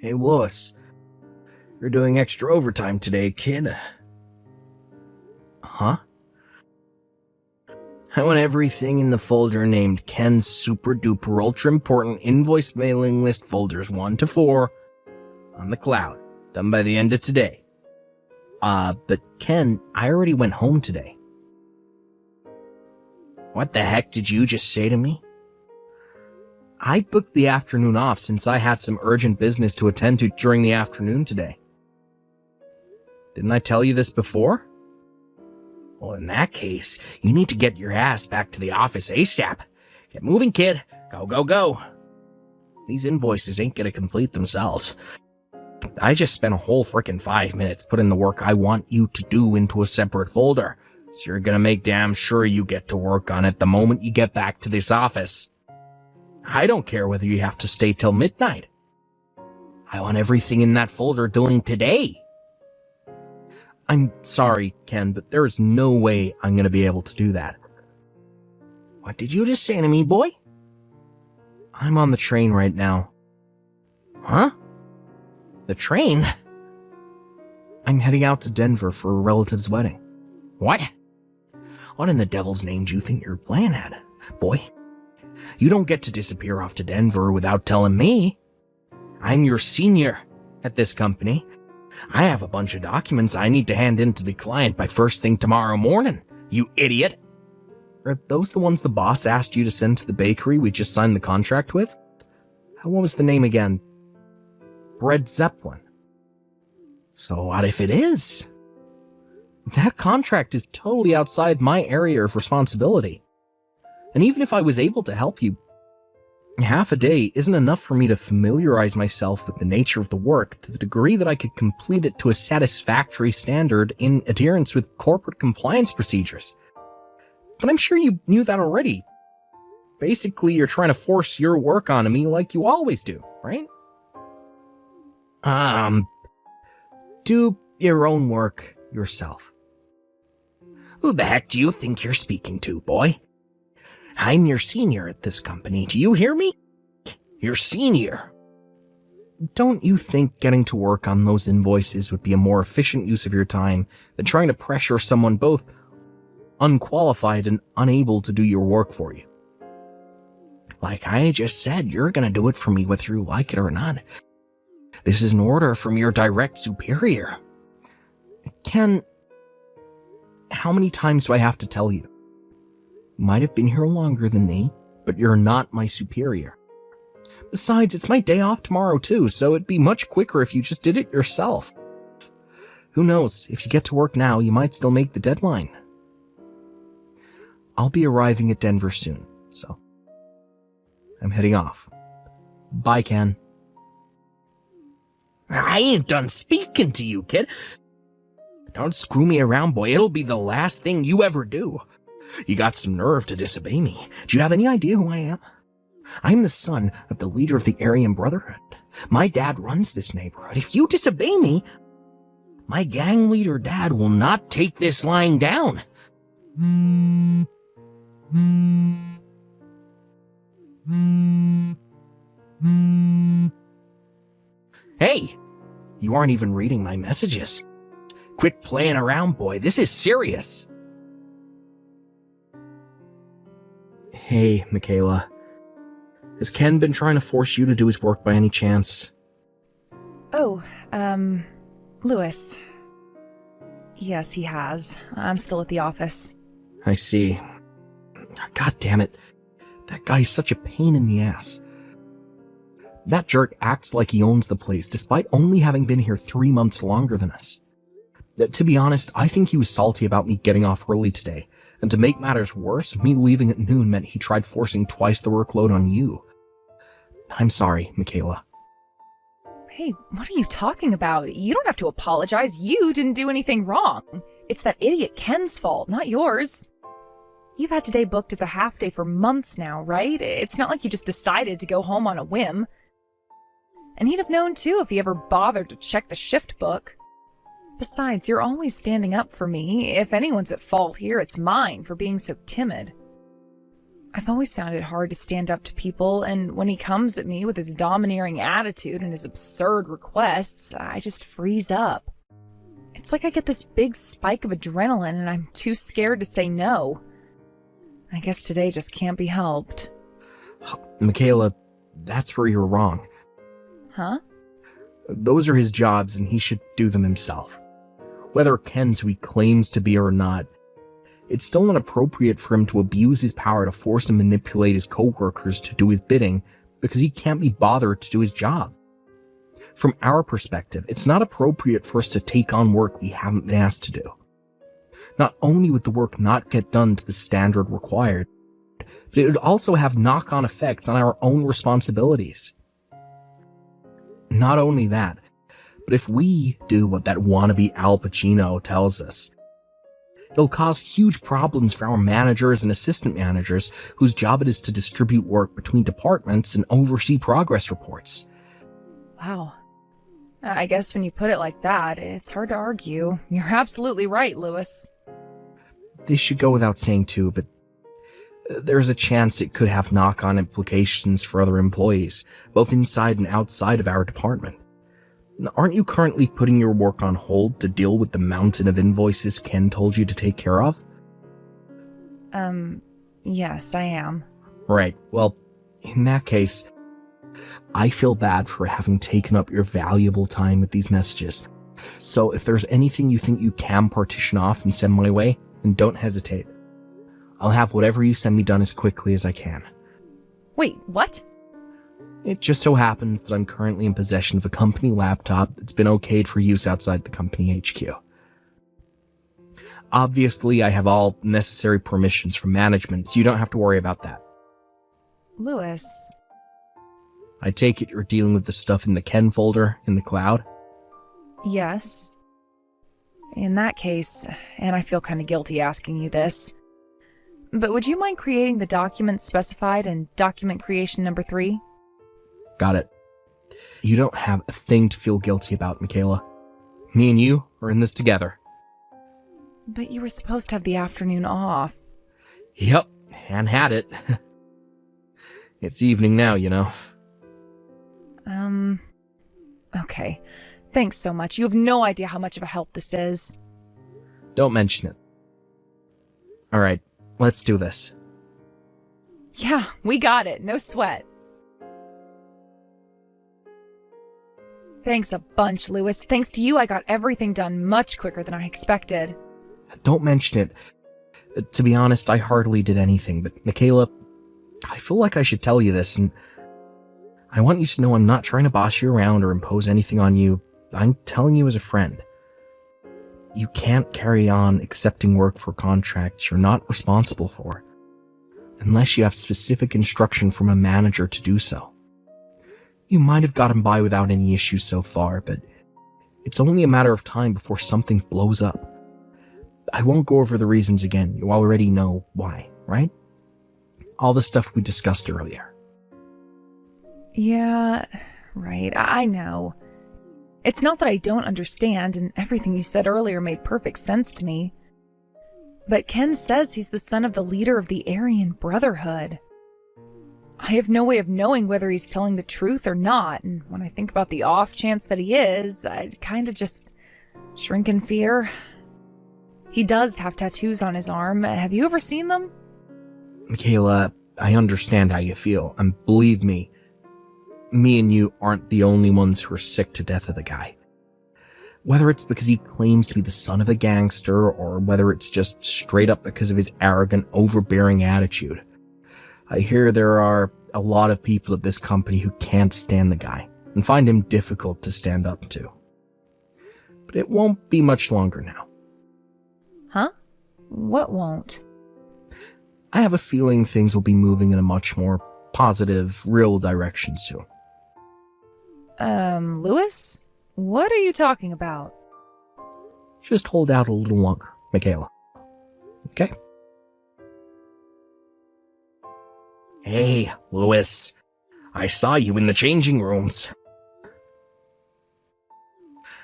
Hey, Lois. You're doing extra overtime today, kid. Huh? I want everything in the folder named Ken's Super Duper Ultra Important Invoice Mailing List folders 1 to 4 on the cloud, done by the end of today. But Ken, I already went home today. What the heck did you just say to me? I booked the afternoon off since I had some urgent business to attend to during the afternoon today. Didn't I tell you this before? Well, in that case, you need to get your ass back to the office ASAP. Get moving, kid. Go, go, go. These invoices ain't gonna complete themselves. I just spent a whole frickin' 5 minutes putting the work I want you to do into a separate folder, so you're gonna make damn sure you get to work on it the moment you get back to this office. I don't care whether you have to stay till midnight. I want everything in that folder doing today. I'm sorry, Ken, but there is no way I'm going to be able to do that. What did you just say to me, boy? I'm on the train right now. Huh? The train? I'm heading out to Denver for a relative's wedding. What? What in the devil's name do you think you're playing at, boy? You don't get to disappear off to Denver without telling me. I'm your senior at this company. I have a bunch of documents I need to hand in to the client by first thing tomorrow morning, you idiot. Are those the ones the boss asked you to send to the bakery we just signed the contract with? What was the name again? Bread Zeppelin. So what if it is? That contract is totally outside my area of responsibility. And even if I was able to help you, half a day isn't enough for me to familiarize myself with the nature of the work to the degree that I could complete it to a satisfactory standard in adherence with corporate compliance procedures. But I'm sure you knew that already. Basically, you're trying to force your work onto me like you always do, right? Do your own work yourself. Who the heck do you think you're speaking to, boy? I'm your senior at this company. Do you hear me? Your senior. Don't you think getting to work on those invoices would be a more efficient use of your time than trying to pressure someone both unqualified and unable to do your work for you? Like I just said, you're gonna do it for me whether you like it or not. This is an order from your direct superior. Ken, how many times do I have to tell you? You might have been here longer than me, but you're not my superior. Besides, it's my day off tomorrow too, so it'd be much quicker if you just did it yourself. Who knows, if you get to work now, you might still make the deadline. I'll be arriving at Denver soon, so I'm heading off. Bye, Ken. I ain't done speaking to you, kid. Don't screw me around, boy. It'll be the last thing you ever do. You got some nerve to disobey me. Do you have any idea who I am? I'm the son of the leader of the Aryan Brotherhood. My dad runs this neighborhood. If you disobey me, my gang leader dad will not take this lying down. Hey, you aren't even reading my messages. Quit playing around, boy. This is serious. Hey, Michaela. Has Ken been trying to force you to do his work by any chance? Oh, Lewis. Yes, he has. I'm still at the office. I see. God damn it. That guy's such a pain in the ass. That jerk acts like he owns the place, despite only having been here 3 months longer than us. To be honest, I think he was salty about me getting off early today. And to make matters worse, me leaving at noon meant he tried forcing twice the workload on you. I'm sorry, Michaela. Hey, what are you talking about? You don't have to apologize. You didn't do anything wrong. It's that idiot Ken's fault, not yours. You've had today booked as a half day for months now, right? It's not like you just decided to go home on a whim. And he'd have known too if he ever bothered to check the shift book. Besides, you're always standing up for me. If anyone's at fault here, it's mine for being so timid. I've always found it hard to stand up to people, and when he comes at me with his domineering attitude and his absurd requests, I just freeze up. It's like I get this big spike of adrenaline and I'm too scared to say no. I guess today just can't be helped. Michaela, that's where you're wrong. Huh? Those are his jobs and he should do them himself. Whether Ken's who he claims to be or not, it's still not appropriate for him to abuse his power to force and manipulate his coworkers to do his bidding because he can't be bothered to do his job. From our perspective, it's not appropriate for us to take on work we haven't been asked to do. Not only would the work not get done to the standard required, but it would also have knock-on effects on our own responsibilities. Not only that, but if we do what that wannabe Al Pacino tells us, it'll cause huge problems for our managers and assistant managers whose job it is to distribute work between departments and oversee progress reports. Wow. I guess when you put it like that, it's hard to argue. You're absolutely right, Lewis. This should go without saying too, but there's a chance it could have knock-on implications for other employees, both inside and outside of our department. Aren't you currently putting your work on hold to deal with the mountain of invoices Ken told you to take care of? Yes, I am. Right. Well, in that case, I feel bad for having taken up your valuable time with these messages. So if there's anything you think you can partition off and send my way, then don't hesitate. I'll have whatever you send me done as quickly as I can. Wait, what? It just so happens that I'm currently in possession of a company laptop that's been okayed for use outside the company HQ. Obviously, I have all necessary permissions from management, so you don't have to worry about that. Lewis. I take it you're dealing with the stuff in the Ken folder in the cloud? Yes. In that case, and I feel kind of guilty asking you this, but would you mind creating the documents specified in document creation number 3? Got it. You don't have a thing to feel guilty about, Michaela. Me and you are in this together. But you were supposed to have the afternoon off. Yep, and had it. It's evening now, you know. Okay. Thanks so much. You have no idea how much of a help this is. Don't mention it. Alright, let's do this. Yeah, we got it. No sweat. Thanks a bunch, Lewis. Thanks to you, I got everything done much quicker than I expected. Don't mention it. To be honest, I hardly did anything, but Michaela, I feel like I should tell you this, and I want you to know I'm not trying to boss you around or impose anything on you. I'm telling you as a friend. You can't carry on accepting work for contracts you're not responsible for, unless you have specific instruction from a manager to do so. You might have gotten by without any issues so far, but it's only a matter of time before something blows up. I won't go over the reasons again. You already know why, right? All the stuff we discussed earlier. Yeah, right. I know. It's not that I don't understand, and everything you said earlier made perfect sense to me. But Ken says he's the son of the leader of the Aryan Brotherhood. I have no way of knowing whether he's telling the truth or not, and when I think about the off chance that he is, I kind of just shrink in fear. He does have tattoos on his arm. Have you ever seen them? Michaela, I understand how you feel, and believe me and you aren't the only ones who are sick to death of the guy. Whether it's because he claims to be the son of a gangster, or whether it's just straight up because of his arrogant, overbearing attitude. I hear there are a lot of people at this company who can't stand the guy, and find him difficult to stand up to. But it won't be much longer now. Huh? What won't? I have a feeling things will be moving in a much more positive, real direction soon. Lewis? What are you talking about? Just hold out a little longer, Michaela. Okay? Hey, Lewis. I saw you in the changing rooms.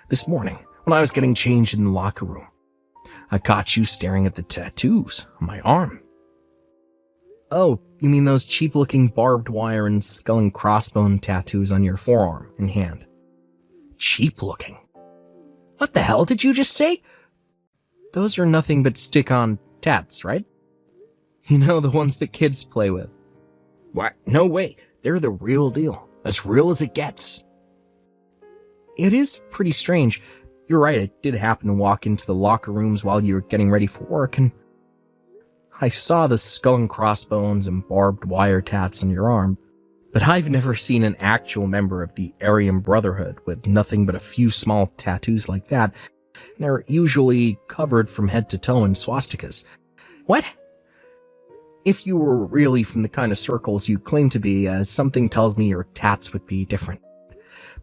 This morning, when I was getting changed in the locker room, I caught you staring at the tattoos on my arm. Oh, you mean those cheap-looking barbed wire and skull and crossbone tattoos on your forearm and hand? Cheap-looking? What the hell did you just say? Those are nothing but stick-on tats, right? You know, the ones that kids play with. What? No way. They're the real deal. As real as it gets. It is pretty strange. You're right, I did happen to walk into the locker rooms while you were getting ready for work, and I saw the skull and crossbones and barbed wire tats on your arm, but I've never seen an actual member of the Aryan Brotherhood with nothing but a few small tattoos like that. They're usually covered from head to toe in swastikas. What? If you were really from the kind of circles you claim to be, something tells me your tats would be different.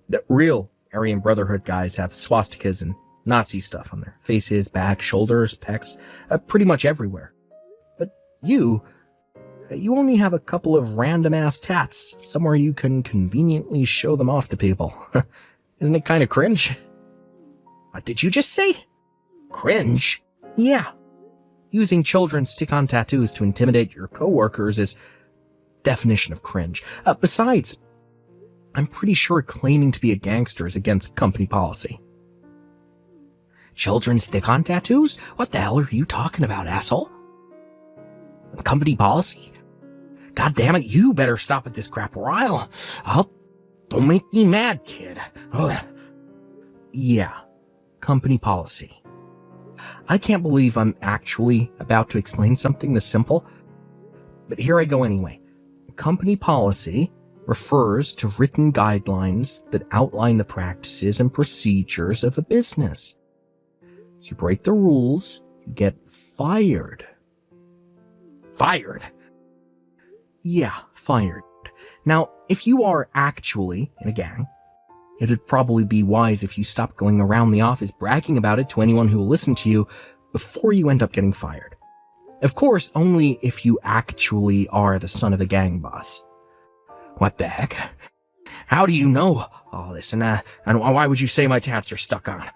The real Aryan Brotherhood guys have swastikas and Nazi stuff on their faces, back, shoulders, pecs, pretty much everywhere. But you only have a couple of random-ass tats, somewhere you can conveniently show them off to people. Isn't it kind of cringe? What did you just say? Cringe? Yeah. Using children's stick-on tattoos to intimidate your coworkers is definition of cringe. Besides, I'm pretty sure claiming to be a gangster is against company policy. Children's stick-on tattoos? What the hell are you talking about, asshole? Company policy? God damn it, you better stop with this crap or I'll... Don't make me mad, kid. Ugh. Yeah, company policy. I can't believe I'm actually about to explain something this simple, but here I go anyway. Company policy refers to written guidelines that outline the practices and procedures of a business. If you break the rules, you get fired. Fired? Yeah, fired. Now, if you are actually in a gang, it'd probably be wise if you stop going around the office bragging about it to anyone who will listen to you before you end up getting fired. Of course, only if you actually are the son of the gang boss. What the heck? How do you know all this, and why would you say my tats are stuck on?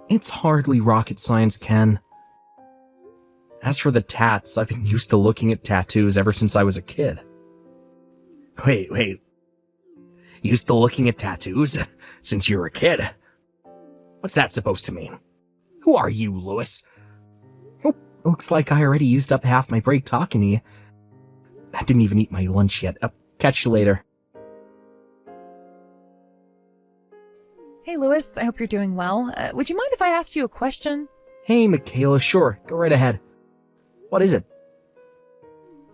It's hardly rocket science, Ken. As for the tats, I've been used to looking at tattoos ever since I was a kid. Wait. Used to looking at tattoos since you were a kid? What's that supposed to mean? Who are you, Lewis? Oh, looks like I already used up half my break talking to you. I didn't even eat my lunch yet. Catch you later. Hey, Lewis, I hope you're doing well. Would you mind if I asked you a question? Hey, Michaela, sure. Go right ahead. What is it?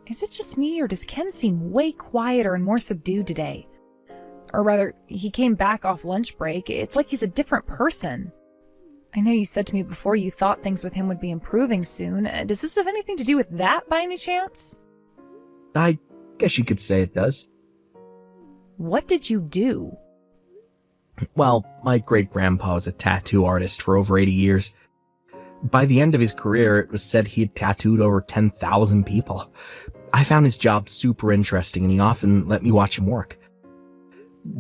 Is it just me, or does Ken seem way quieter and more subdued today? Or rather, he came back off lunch break. It's like he's a different person. I know you said to me before you thought things with him would be improving soon. Does this have anything to do with that by any chance? I guess you could say it does. What did you do? Well, my great-grandpa was a tattoo artist for over 80 years. By the end of his career, it was said he had tattooed over 10,000 people. I found his job super interesting, and he often let me watch him work.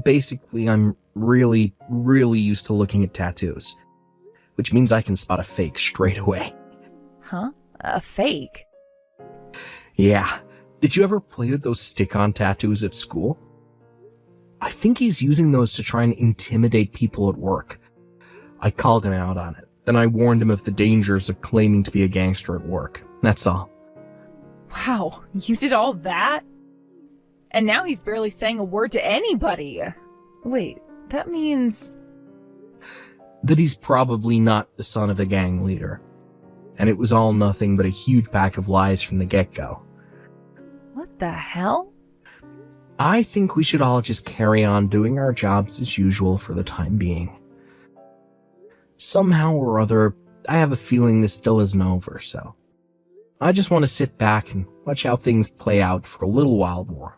Basically, I'm really used to looking at tattoos, which means I can spot a fake straight away. Huh? A fake? Yeah. Did you ever play with those stick-on tattoos at school? I think he's using those to try and intimidate people at work. I called him out on it, then I warned him of the dangers of claiming to be a gangster at work. That's all. Wow, you did all that? And now he's barely saying a word to anybody. Wait, that means... that he's probably not the son of the gang leader. And it was all nothing but a huge pack of lies from the get-go. What the hell? I think we should all just carry on doing our jobs as usual for the time being. Somehow or other, I have a feeling this still isn't over, so I just want to sit back and watch how things play out for a little while more.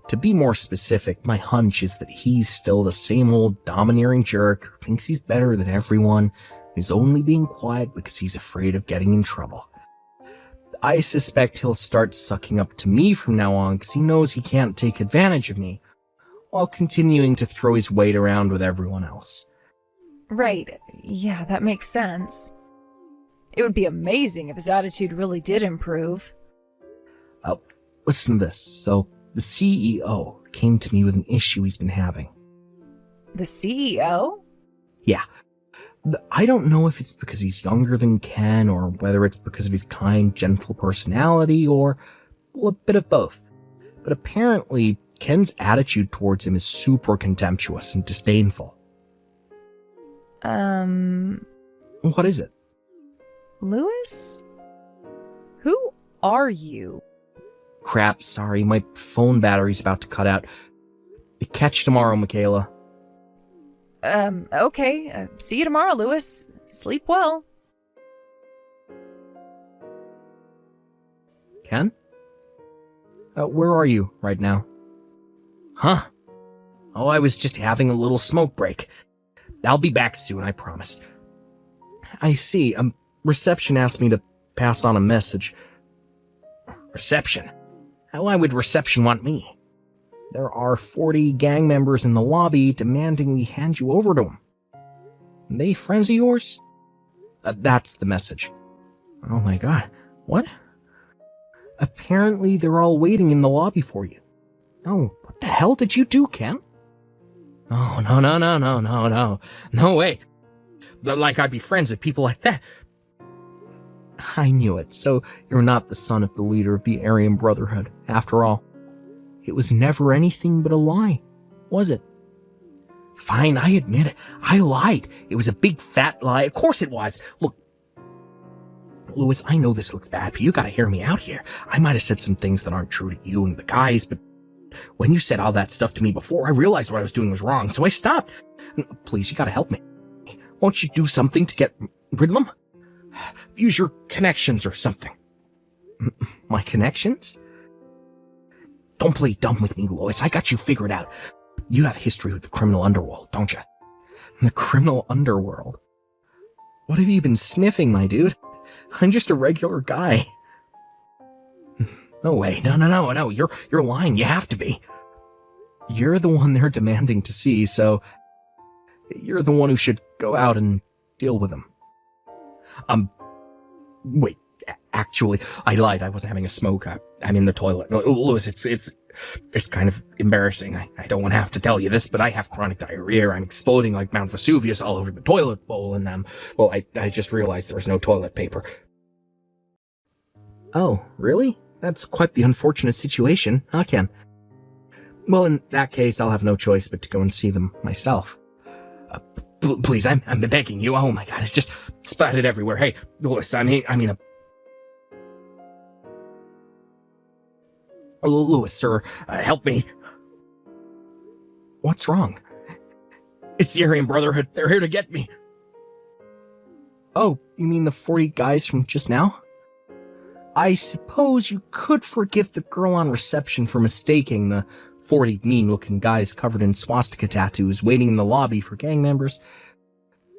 To be more specific, my hunch is that he's still the same old domineering jerk who thinks he's better than everyone, who's only being quiet because he's afraid of getting in trouble. I suspect he'll start sucking up to me from now on because he knows he can't take advantage of me, while continuing to throw his weight around with everyone else. Right. Yeah, that makes sense. It would be amazing if his attitude really did improve. listen to this. So, the CEO came to me with an issue he's been having. The CEO? Yeah. I don't know if it's because he's younger than Ken, or whether it's because of his kind, gentle personality, or a bit of both. But apparently, Ken's attitude towards him is super contemptuous and disdainful. What is it? Louis? Who are you? Crap, sorry, my phone battery's about to cut out. Catch you tomorrow, Michaela. Okay. See you tomorrow, Louis. Sleep well. Ken? Where are you right now? Huh? Oh, I was just having a little smoke break. I'll be back soon, I promise. I see. Reception asked me to pass on a message. Reception? Why would reception want me? There are 40 gang members in the lobby demanding we hand you over to them. They friends of yours? That's the message. Oh my god. What? Apparently they're all waiting in the lobby for you. Oh, what the hell did you do, Ken? Oh, no. No way. Like I'd be friends with people like that. I knew it. So you're not the son of the leader of the Aryan Brotherhood, after all. It was never anything but a lie, was it? Fine, I admit it. I lied. It was a big fat lie. Of course it was. Look, Louis, I know this looks bad, but you gotta hear me out here. I might have said some things that aren't true to you and the guys, but when you said all that stuff to me before, I realized what I was doing was wrong, so I stopped. Please, you gotta help me. Won't you do something to get rid of them? Use your connections or something. My connections? Don't play dumb with me, Lois. I got you figured out. You have history with the criminal underworld, don't you? The criminal underworld? What have you been sniffing, my dude? I'm just a regular guy. No way. No. You're lying. You have to be. You're the one they're demanding to see, so you're the one who should go out and deal with them. Wait. Actually, I lied. I wasn't having a smoke. I'm in the toilet. Louis, it's kind of embarrassing. I don't want to have to tell you this, but I have chronic diarrhea. I'm exploding like Mount Vesuvius all over the toilet bowl, and I just realized there was no toilet paper. Oh, really? That's quite the unfortunate situation, huh, Ken? Well, in that case, I'll have no choice but to go and see them myself. Please, I'm begging you. Oh my god, it's just splattered everywhere. Hey, Louis, Louis, sir, help me. What's wrong? It's the Aryan Brotherhood. They're here to get me. Oh, you mean the 40 guys from just now? I suppose you could forgive the girl on reception for mistaking the 40 mean-looking guys covered in swastika tattoos waiting in the lobby for gang members.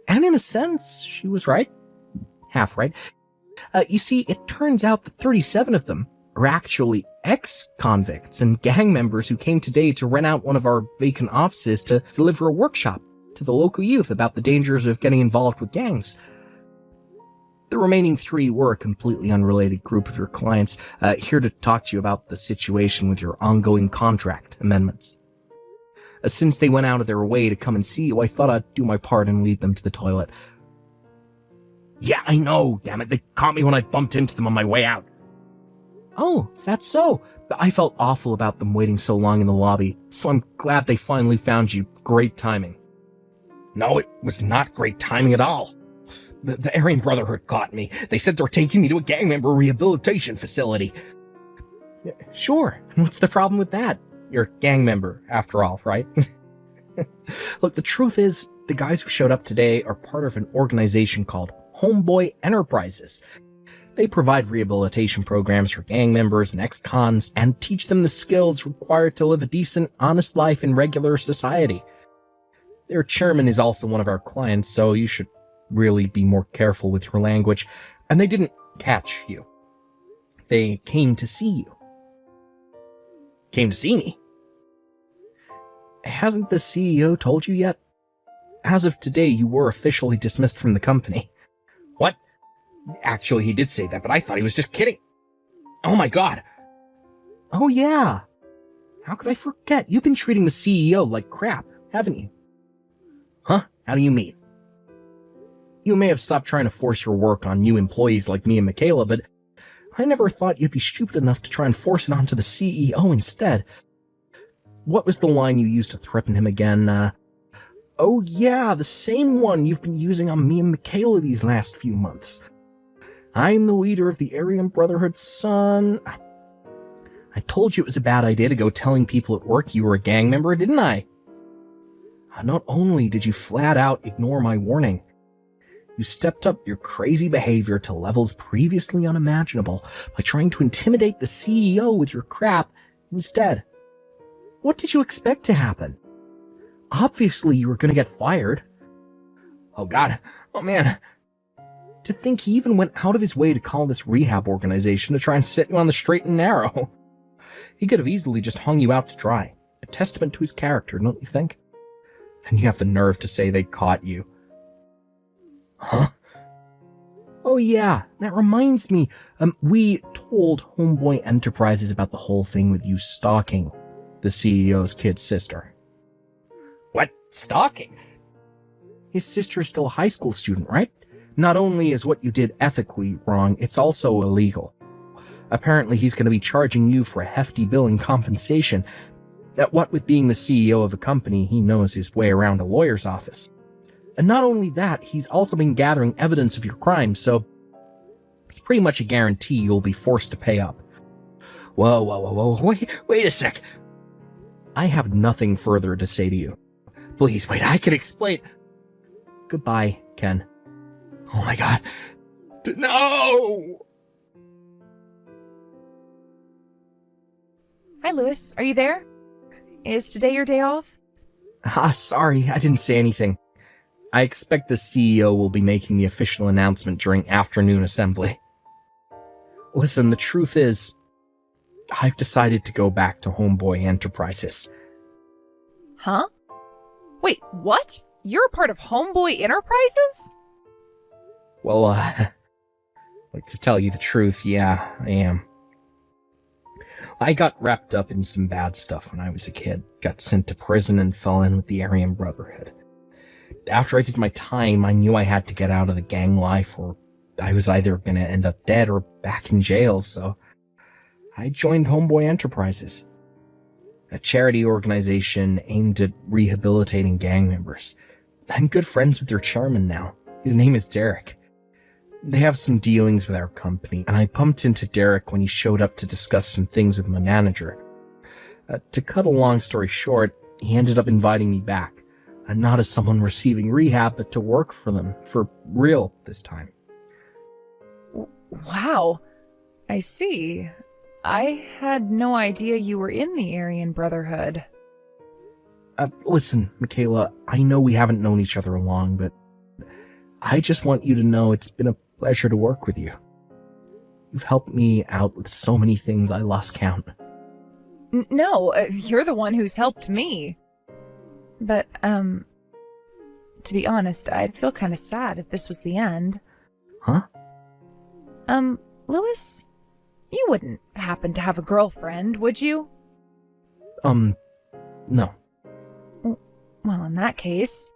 And in a sense, she was right. Half right. You see, it turns out that 37 of them are actually ex-convicts and gang members who came today to rent out one of our vacant offices to deliver a workshop to the local youth about the dangers of getting involved with gangs. The remaining 3 were a completely unrelated group of your clients, here to talk to you about the situation with your ongoing contract amendments. Since they went out of their way to come and see you, I thought I'd do my part and lead them to the toilet. Yeah, I know, damn it, they caught me when I bumped into them on my way out. Oh, is that so? I felt awful about them waiting so long in the lobby, so I'm glad they finally found you. Great timing. No, it was not great timing at all. The Aryan Brotherhood caught me. They said they're taking me to a gang member rehabilitation facility. Sure, what's the problem with that? You're a gang member, after all, right? Look, the truth is, the guys who showed up today are part of an organization called Homeboy Enterprises. They provide rehabilitation programs for gang members and ex-cons and teach them the skills required to live a decent, honest life in regular society. Their chairman is also one of our clients, so you should really be more careful with your language. And they didn't catch you. They came to see you. Came to see me? Hasn't the CEO told you yet? As of today, you were officially dismissed from the company. What? Actually, he did say that, but I thought he was just kidding. Oh my god. Oh yeah! How could I forget? You've been treating the CEO like crap, haven't you? Huh? How do you mean? You may have stopped trying to force your work on new employees like me and Michaela, but I never thought you'd be stupid enough to try and force it onto the CEO instead. What was the line you used to threaten him again? Oh yeah, the same one you've been using on me and Michaela these last few months. I'm the leader of the Aryan Brotherhood, son. I told you it was a bad idea to go telling people at work you were a gang member, didn't I? Not only did you flat out ignore my warning, you stepped up your crazy behavior to levels previously unimaginable by trying to intimidate the CEO with your crap instead. What did you expect to happen? Obviously you were going to get fired. Oh god, oh man. To think he even went out of his way to call this rehab organization to try and set you on the straight and narrow. He could have easily just hung you out to dry. A testament to his character, don't you think? And you have the nerve to say they caught you. Huh? Oh yeah, that reminds me. We told Homeboy Enterprises about the whole thing with you stalking the CEO's kid's sister. What? Stalking? His sister is still a high school student, right? Not only is what you did ethically wrong, it's also illegal. Apparently he's going to be charging you for a hefty bill in compensation. What with being the CEO of a company, he knows his way around a lawyer's office. And not only that, he's also been gathering evidence of your crimes, so it's pretty much a guarantee you'll be forced to pay up. Whoa, wait a sec. I have nothing further to say to you. Please, wait, I can explain. Goodbye, Ken. Oh my god. No! Hi, Lewis. Are you there? Is today your day off? Sorry, I didn't say anything. I expect the CEO will be making the official announcement during afternoon assembly. Listen, the truth is, I've decided to go back to Homeboy Enterprises. Huh? Wait, what? You're a part of Homeboy Enterprises? Well, like to tell you the truth, yeah, I am. I got wrapped up in some bad stuff when I was a kid, got sent to prison and fell in with the Aryan Brotherhood. After I did my time, I knew I had to get out of the gang life, or I was either going to end up dead or back in jail, so I joined Homeboy Enterprises, a charity organization aimed at rehabilitating gang members. I'm good friends with their chairman now. His name is Derek. They have some dealings with our company, and I bumped into Derek when he showed up to discuss some things with my manager. To cut a long story short, he ended up inviting me back. Not as someone receiving rehab, but to work for them, for real this time. Wow. I see. I had no idea you were in the Aryan Brotherhood. Listen, Michaela, I know we haven't known each other long, but I just want you to know it's been a pleasure to work with you. You've helped me out with so many things I lost count. No, you're the one who's helped me. But, to be honest, I'd feel kind of sad if this was the end. Huh? Lewis, you wouldn't happen to have a girlfriend, would you? No. Well, in that case,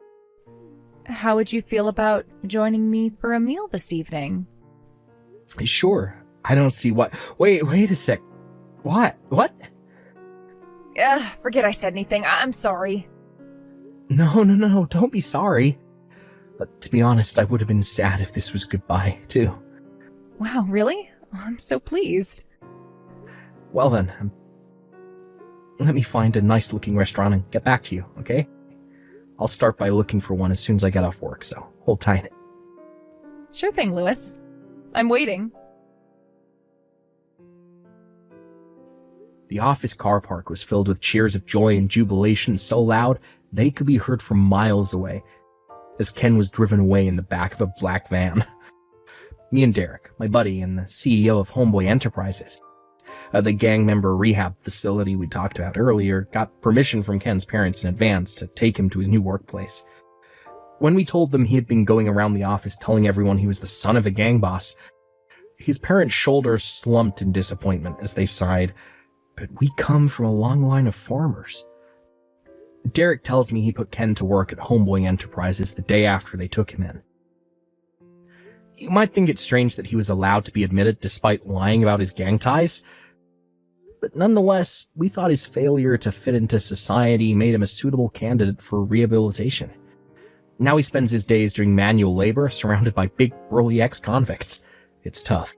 how would you feel about joining me for a meal this evening? Sure. I don't see what... Wait a sec. What? Forget I said anything. I'm sorry. No, don't be sorry. But to be honest, I would have been sad if this was goodbye, too. Wow, really? I'm so pleased. Well then, let me find a nice-looking restaurant and get back to you, okay? I'll start by looking for one as soon as I get off work, so hold tight. Sure thing, Lewis. I'm waiting. The office car park was filled with cheers of joy and jubilation so loud they could be heard from miles away, as Ken was driven away in the back of a black van. Me and Derek, my buddy and the CEO of Homeboy Enterprises, the gang member rehab facility we talked about earlier, got permission from Ken's parents in advance to take him to his new workplace. When we told them he had been going around the office telling everyone he was the son of a gang boss, his parents' shoulders slumped in disappointment as they sighed. but we come from a long line of farmers. Derek tells me he put Ken to work at Homeboy Enterprises the day after they took him in. You might think it's strange that he was allowed to be admitted despite lying about his gang ties, but nonetheless, we thought his failure to fit into society made him a suitable candidate for rehabilitation. Now he spends his days doing manual labor surrounded by big, burly ex-convicts. It's tough.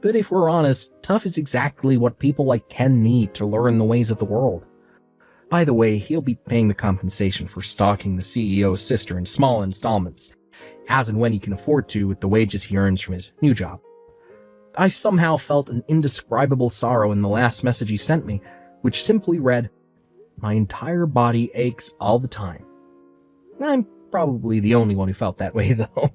But if we're honest, tough is exactly what people like Ken need to learn the ways of the world. By the way, he'll be paying the compensation for stalking the CEO's sister in small installments, as and when he can afford to with the wages he earns from his new job. I somehow felt an indescribable sorrow in the last message he sent me, which simply read, "My entire body aches all the time." I'm probably the only one who felt that way, though.